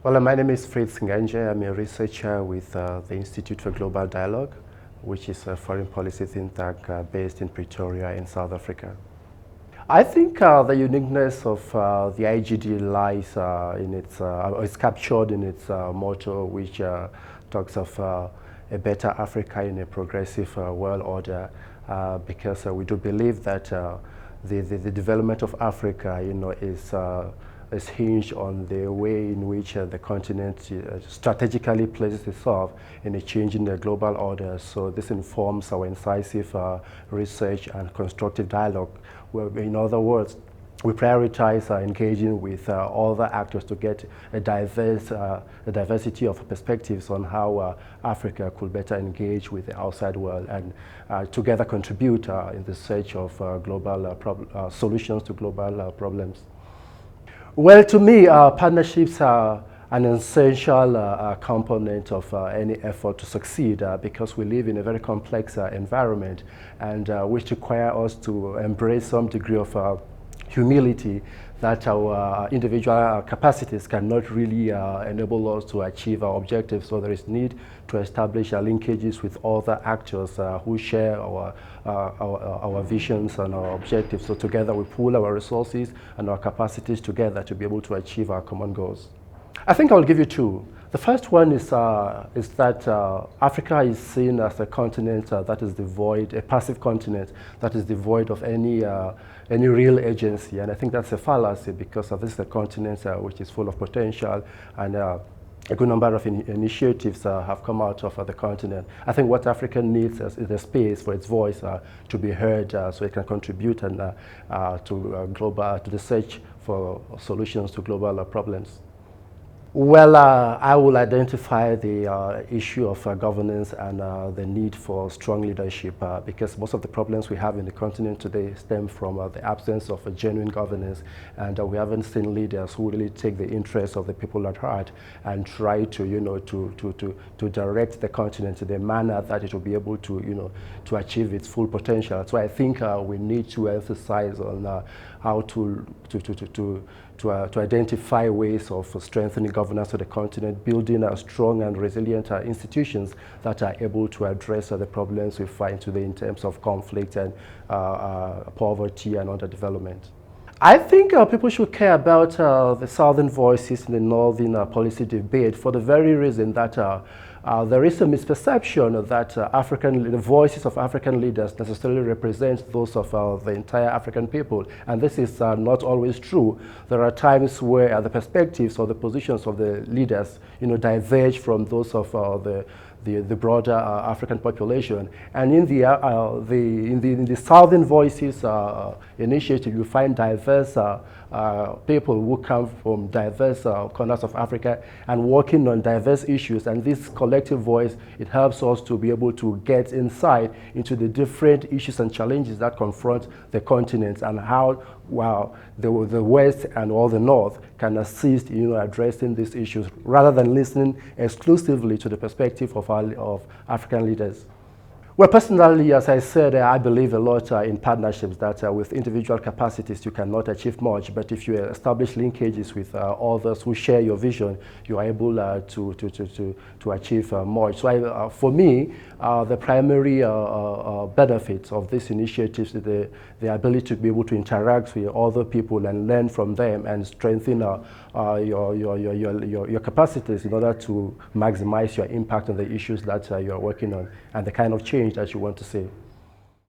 Well, my name is Fritz Nganje. I'm a researcher with the Institute for Global Dialogue, which is a foreign policy think tank based in Pretoria in South Africa. I think the uniqueness of the IGD lies in its, is captured in its motto, which talks of a better Africa in a progressive world order, because we do believe that the development of Africa, is hinged on the way in which the continent strategically places itself in a change in the global order. So this informs our incisive research and constructive dialogue. Well, in other words, we prioritize engaging with all the actors to get a diversity of perspectives on how Africa could better engage with the outside world and together contribute in the search of global solutions to global problems. Well, to me, partnerships are an essential component of any effort to succeed because we live in a very complex environment and which require us to embrace some degree of humility that our individual capacities cannot really enable us to achieve our objectives. So there is need to establish linkages with other actors who share our visions and our objectives. So together we pool our resources and our capacities together to be able to achieve our common goals. I think I'll give you two. The first one is that Africa is seen as a continent that is devoid, a passive continent that is devoid of any real agency. And I think that's a fallacy because this is a continent which is full of potential and a good number of initiatives have come out of the continent. I think what Africa needs is a space for its voice to be heard so it can contribute and, to the search for solutions to global problems. Well, I will identify the issue of governance and the need for strong leadership because most of the problems we have in the continent today stem from the absence of a genuine governance, and we haven't seen leaders who really take the interests of the people at heart and try to, to direct the continent in a manner that it will be able to, to achieve its full potential. So I think we need to emphasize on how to identify ways of strengthening governance of the continent, building strong and resilient institutions that are able to address the problems we find today in terms of conflict and poverty and underdevelopment. I think people should care about the southern voices in the northern policy debate for the very reason that there is a misperception that the voices of African leaders necessarily represent those of the entire African people, and this is not always true. There are times where the perspectives or the positions of the leaders, diverge from those of the broader African population. And in the Southern Voices initiative, you find diverse people who come from diverse corners of Africa and working on diverse issues. And this collective voice, it helps us to be able to get insight into the different issues and challenges that confront the continent and how the West and all the North can assist in addressing these issues rather than listening exclusively to the perspective of African leaders. Well, personally, as I said, I believe a lot in partnerships that with individual capacities you cannot achieve much, but if you establish linkages with others who share your vision, you are able to achieve much. So for me, the primary benefits of these initiatives is the ability to be able to interact with other people and learn from them and strengthen your capacities in order to maximize your impact on the issues that you're working on and the kind of change that you want to see.